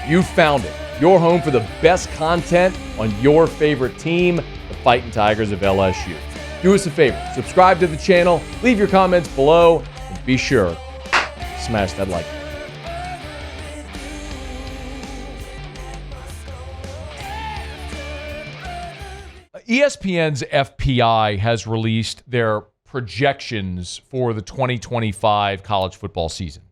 You found it. Your home for the best content on your favorite team, the Fighting Tigers of LSU. Do us a favor, subscribe to the channel, leave your comments below, and be sure to smash that like button. ESPN's FPI has released their projections for the 2025 college football season.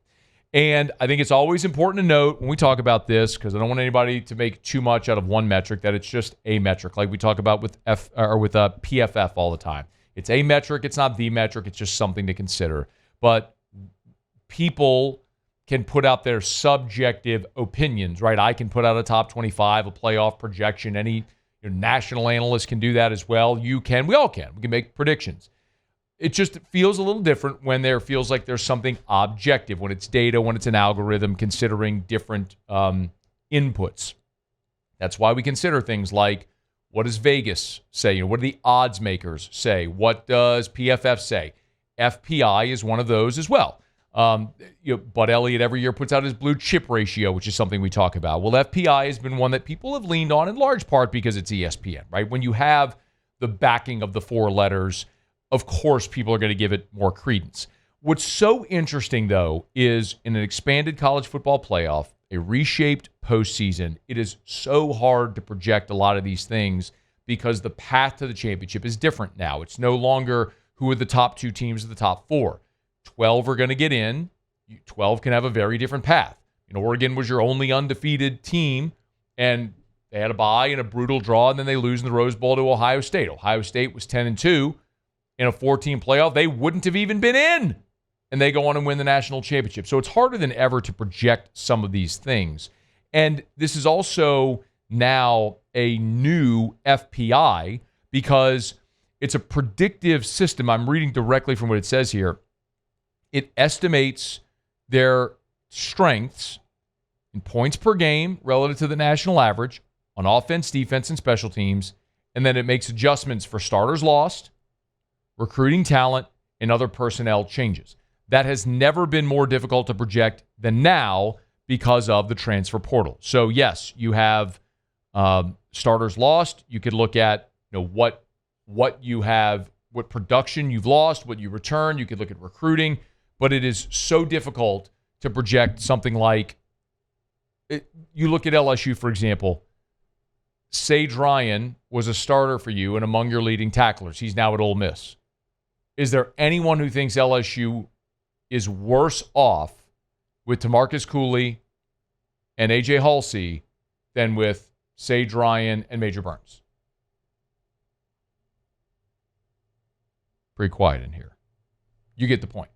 And I think it's always important to note when we talk about this, because I don't want anybody to make too much out of one metric, that it's just a metric, like we talk about with PFF all the time. It's a metric. It's not the metric. It's just something to consider. But people can put out their subjective opinions, right? I can put out a top 25, a playoff projection. Any national analyst can do that as well. You can. We all can. We can make predictions. It just feels a little different when there feels like there's something objective, when it's data, when it's an algorithm considering different inputs. That's why we consider things like, what does Vegas say? What do the odds makers say? What does PFF say? FPI is one of those as well. Bud Elliott every year puts out his blue chip ratio, which is something we talk about. Well, FPI has been one that people have leaned on in large part because it's ESPN, right? When you have the backing of the four letters, of course, people are going to give it more credence. What's so interesting, though, is in an expanded college football playoff, a reshaped postseason, it is so hard to project a lot of these things because the path to the championship is different now. It's no longer who are the top two teams of the top four. 12 are going to get in. 12 can have a very different path. Oregon was your only undefeated team, and they had a bye and a brutal draw, and then they lose in the Rose Bowl to Ohio State. Ohio State was 10-2. In a 14 playoff, they wouldn't have even been in, and they go on and win the national championship. So it's harder than ever to project some of these things. And this is also now a new FPI because it's a predictive system. I'm reading directly from what it says here. It estimates their strengths in points per game relative to the national average on offense, defense, and special teams, and then it makes adjustments for starters lost, recruiting talent, and other personnel changes. That has never been more difficult to project than now because of the transfer portal. So yes, you have starters lost. You could look at what you have, what production you've lost, what you return. You could look at recruiting, but it is so difficult to project something like you look at LSU, for example. Sage Ryan was a starter for you and among your leading tacklers. He's now at Ole Miss. Is there anyone who thinks LSU is worse off with Tamarcus Cooley and A.J. Halsey than with Sage Ryan and Major Burns? Pretty quiet in here. You get the point.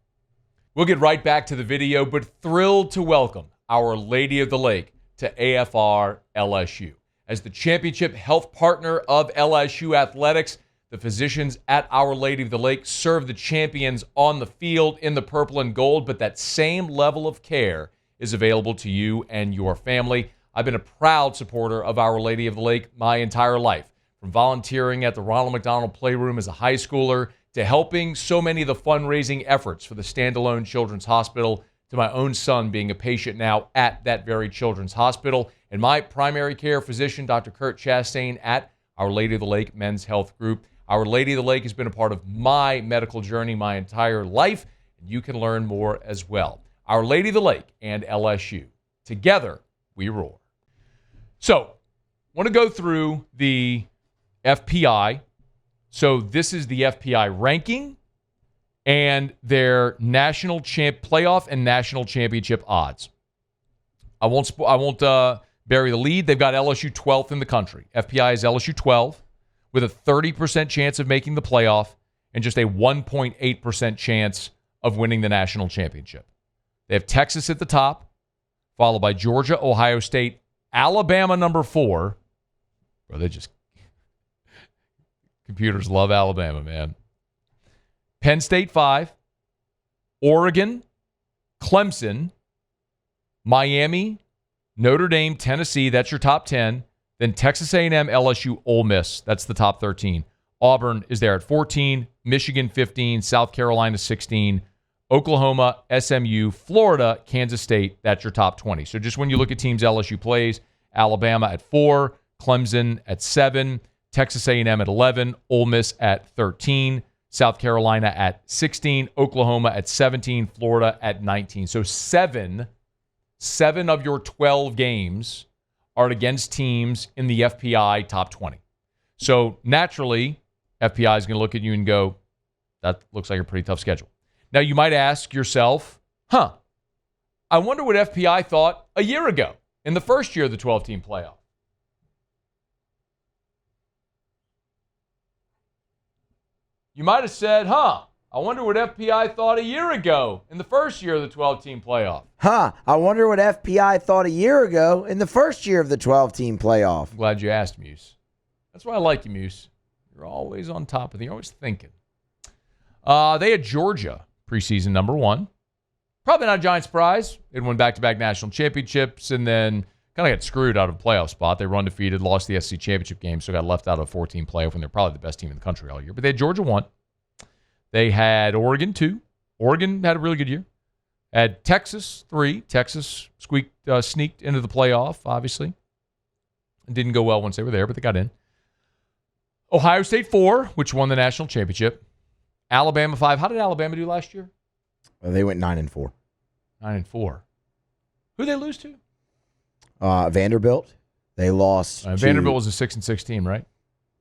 We'll get right back to the video, but thrilled to welcome Our Lady of the Lake to AFR LSU. As the championship health partner of LSU Athletics, the physicians at Our Lady of the Lake serve the champions on the field in the purple and gold, but that same level of care is available to you and your family. I've been a proud supporter of Our Lady of the Lake my entire life, from volunteering at the Ronald McDonald Playroom as a high schooler to helping so many of the fundraising efforts for the standalone Children's Hospital, to my own son being a patient now at that very Children's Hospital, and my primary care physician, Dr. Kurt Chastain, at Our Lady of the Lake Men's Health Group. Our Lady of the Lake has been a part of my medical journey my entire life, and you can learn more as well. Our Lady of the Lake and LSU. Together, we roar. So, I want to go through the FPI. So, this is the FPI ranking and their national playoff and national championship odds. I won't bury the lead. They've got LSU 12th in the country. FPI is LSU 12 with a 30% chance of making the playoff and just a 1.8% chance of winning the national championship. They have Texas at the top, followed by Georgia, Ohio State, Alabama number 4. Bro, they just... Computers love Alabama, man. Penn State 5, Oregon, Clemson, Miami, Notre Dame, Tennessee, that's your top 10. Then Texas A&M, LSU, Ole Miss, that's the top 13. Auburn is there at 14, Michigan 15, South Carolina 16, Oklahoma, SMU, Florida, Kansas State. That's your top 20. So just when you look at teams LSU plays, Alabama at 4, Clemson at 7, Texas A&M at 11, Ole Miss at 13, South Carolina at 16, Oklahoma at 17, Florida at 19. So seven of your 12 games are against teams in the FPI top 20. So naturally, FPI is going to look at you and go, that looks like a pretty tough schedule. Now, you might ask yourself, I wonder what FPI thought a year ago in the first year of the 12-team playoff. You might have said, I wonder what FPI thought a year ago in the first year of the 12-team playoff. I wonder what FPI thought a year ago in the first year of the 12-team playoff. I'm glad you asked, Muse. That's why I like you, Muse. You're always on top of it. You're always thinking. They had Georgia preseason number 1. Probably not a giant surprise. They'd won back-to-back national championships and then kind of got screwed out of a playoff spot. They were undefeated, lost the SEC championship game, so got left out of a 14 playoff when they're probably the best team in the country all year. But they had Georgia 1. They had Oregon 2. Oregon had a really good year. Had Texas 3. Texas sneaked into the playoff, obviously. It didn't go well once they were there, but they got in. Ohio State 4, which won the national championship. Alabama 5. How did Alabama do last year? They went 9-4. 9-4. Who did they lose to? Vanderbilt. They lost. Vanderbilt was a 6-6 team, right?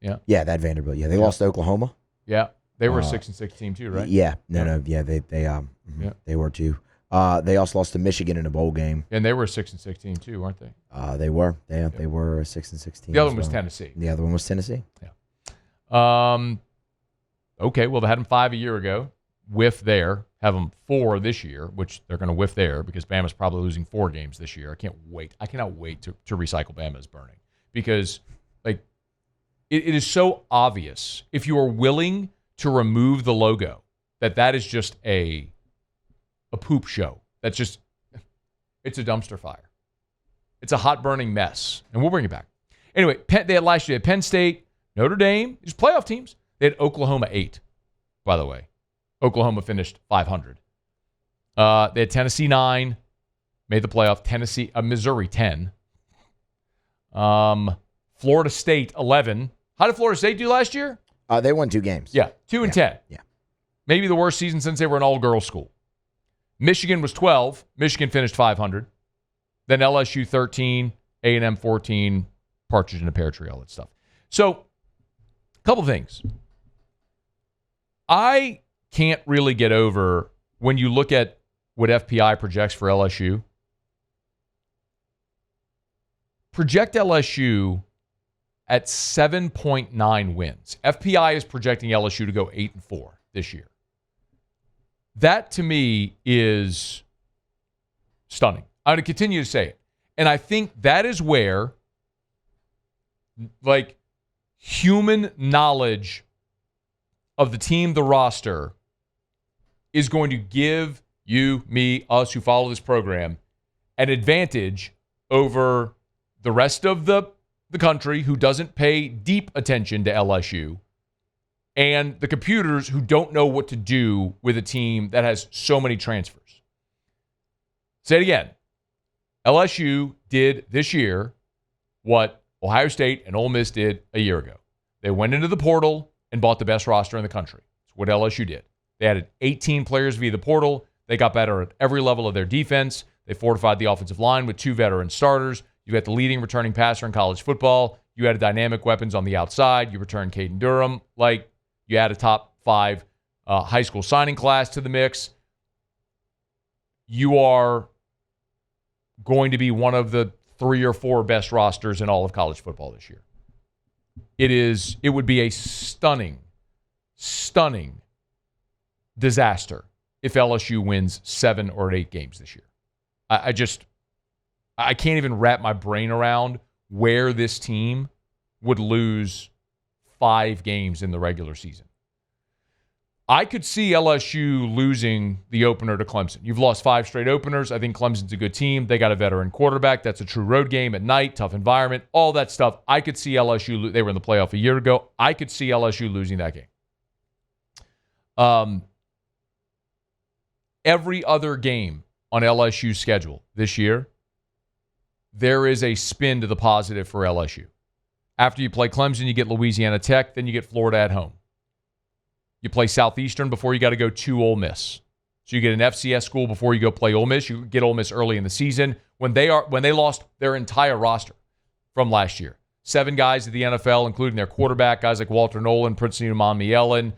Yeah. Yeah, that Vanderbilt. Yeah, they lost to Oklahoma. Yeah, they were a 6-6 team too, right? Yeah. No. Yeah, they were too. They also lost to Michigan in a bowl game. And they were a 6-6 team too, weren't they? They were. They were a 6-6 team. The other one was Tennessee. The other one was Tennessee. Yeah. Okay, well, they had them 5 a year ago. Whiff there. Have them 4 this year, which they're going to whiff there because Bama's probably losing 4 games this year. I can't wait. I cannot wait to recycle Bama as burning because it is so obvious if you are willing to remove the logo that is just a poop show. That's just, it's a dumpster fire. It's a hot burning mess, and we'll bring it back. Anyway, they had last year, they had Penn State, Notre Dame, these playoff teams. They had Oklahoma 8, by the way. Oklahoma finished 500. They had Tennessee 9, made the playoff. Missouri 10. Florida State 11. How did Florida State do last year? They won 2 games. Yeah, 2-10. Yeah. Maybe the worst season since they were an all-girls school. Michigan was 12. Michigan finished 500. Then LSU 13, A&M 14, Partridge in a Pear Tree, all that stuff. So, a couple things. I can't really get over when you look at what FPI projects for LSU. Project LSU at 7.9 wins. FPI is projecting LSU to go 8-4 this year. That, to me, is stunning. I'm going to continue to say it. And I think that is where, human knowledge of the team, the roster, is going to give you, me, us who follow this program, an advantage over the rest of the country who doesn't pay deep attention to LSU and the computers who don't know what to do with a team that has so many transfers. Say it again. LSU did this year what Ohio State and Ole Miss did a year ago. They went into the portal and bought the best roster in the country. That's what LSU did. They added 18 players via the portal. They got better at every level of their defense. They fortified the offensive line with 2 veteran starters. You got the leading returning passer in college football. You added dynamic weapons on the outside. You returned Caden Durham. You add a top 5 high school signing class to the mix. You are going to be one of the 3 or 4 best rosters in all of college football this year. It would be a stunning disaster if LSU wins 7 or 8 games this year. I can't even wrap my brain around where this team would lose 5 games in the regular season. I could see LSU losing the opener to Clemson. You've lost 5 straight openers. I think Clemson's a good team. They got a veteran quarterback. That's a true road game at night, tough environment, all that stuff. I could see LSU, they were in the playoff a year ago. I could see LSU losing that game. every other game on LSU's schedule this year, there is a spin to the positive for LSU. After you play Clemson, you get Louisiana Tech, then you get Florida at home. You play Southeastern before you got to go to Ole Miss. So you get an FCS school before you go play Ole Miss. You get Ole Miss early in the season when they lost their entire roster from last year. 7 guys at the NFL, including their quarterback, guys like Walter Nolan, Prince Umanmielen,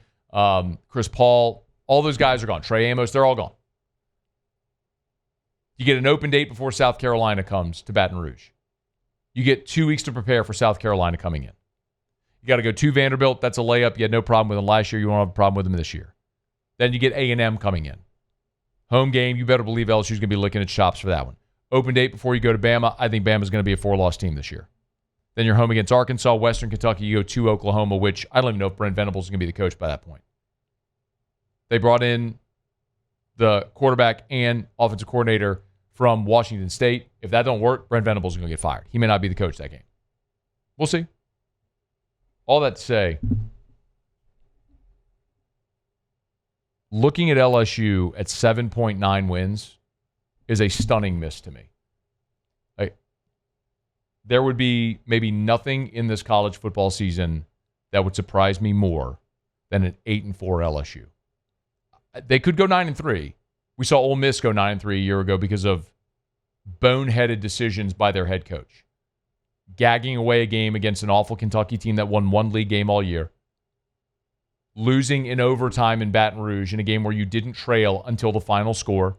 Chris Paul. All those guys are gone. Trey Amos, they're all gone. You get an open date before South Carolina comes to Baton Rouge. You get 2 weeks to prepare for South Carolina coming in. You got to go to Vanderbilt. That's a layup. You had no problem with them last year. You won't have a problem with them this year. Then you get A&M coming in. Home game, you better believe LSU's going to be licking its chops for that one. Open date before you go to Bama. I think Bama's going to be a 4-loss team this year. Then you're home against Arkansas, Western Kentucky. You go to Oklahoma, which I don't even know if Brent Venables is going to be the coach by that point. They brought in the quarterback and offensive coordinator from Washington State. If that don't work, Brent Venables is going to get fired. He may not be the coach that game. We'll see. All that to say, looking at LSU at 7.9 wins is a stunning miss to me. There would be maybe nothing in this college football season that would surprise me more than an 8-4 LSU. They could go 9-3. We saw Ole Miss go 9-3 a year ago because of boneheaded decisions by their head coach. Gagging away a game against an awful Kentucky team that won 1 league game all year. Losing in overtime in Baton Rouge in a game where you didn't trail until the final score,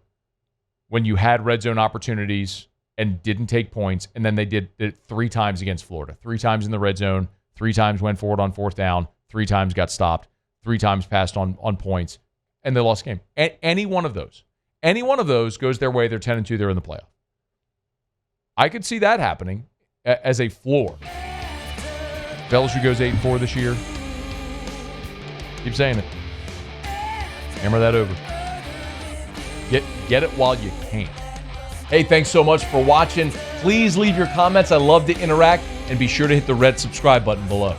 when you had red zone opportunities and didn't take points, and then they did it 3 times against Florida. 3 times in the red zone, 3 times went forward on 4th down, 3 times got stopped, 3 times passed on points, and they lost the game. Any one of those goes their way, they're 10-2, they're in the playoff. I could see that happening as a floor. If LSU goes 8-4 this year, keep saying it. Hammer that over. Get it while you can. Hey, thanks so much for watching. Please leave your comments. I love to interact. And be sure to hit the red subscribe button below.